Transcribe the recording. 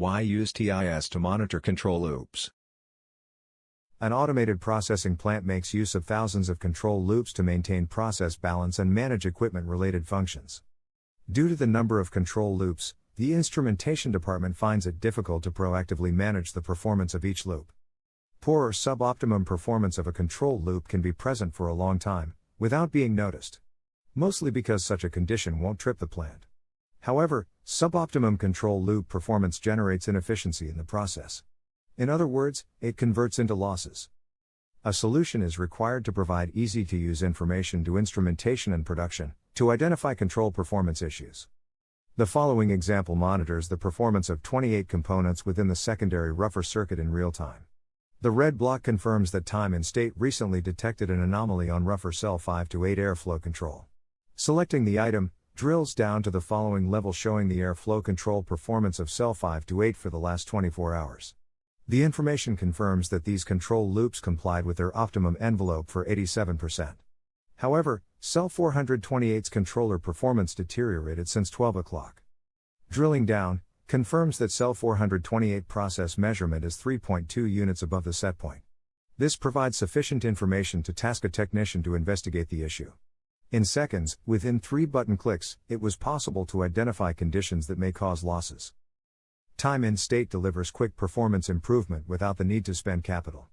Why use TIS to monitor control loops? An automated processing plant makes use of thousands of control loops to maintain process balance and manage equipment-related functions. Due to the number of control loops, the instrumentation department finds it difficult to proactively manage the performance of each loop. Poor or sub-optimum performance of a control loop can be present for a long time, without being noticed. Mostly because such a condition won't trip the plant. However, sub-optimum control loop performance generates inefficiency in the process. In other words, it converts into losses. A solution is required to provide easy-to-use information to instrumentation and production, to identify control performance issues. The following example monitors the performance of 28 components within the secondary rougher circuit in real time. The red block confirms that time and state recently detected an anomaly on rougher cell 5 to 8 airflow control. Selecting the item, drills down to the following level showing the airflow control performance of cell 5 to 8 for the last 24 hours. The information confirms that these control loops complied with their optimum envelope for 87%. However, cell 428's controller performance deteriorated since 12 o'clock. Drilling down, confirms that cell 428 process measurement is 3.2 units above the set point. This provides sufficient information to task a technician to investigate the issue. In seconds, within 3 button clicks, it was possible to identify conditions that may cause losses. Time in state delivers quick performance improvement without the need to spend capital.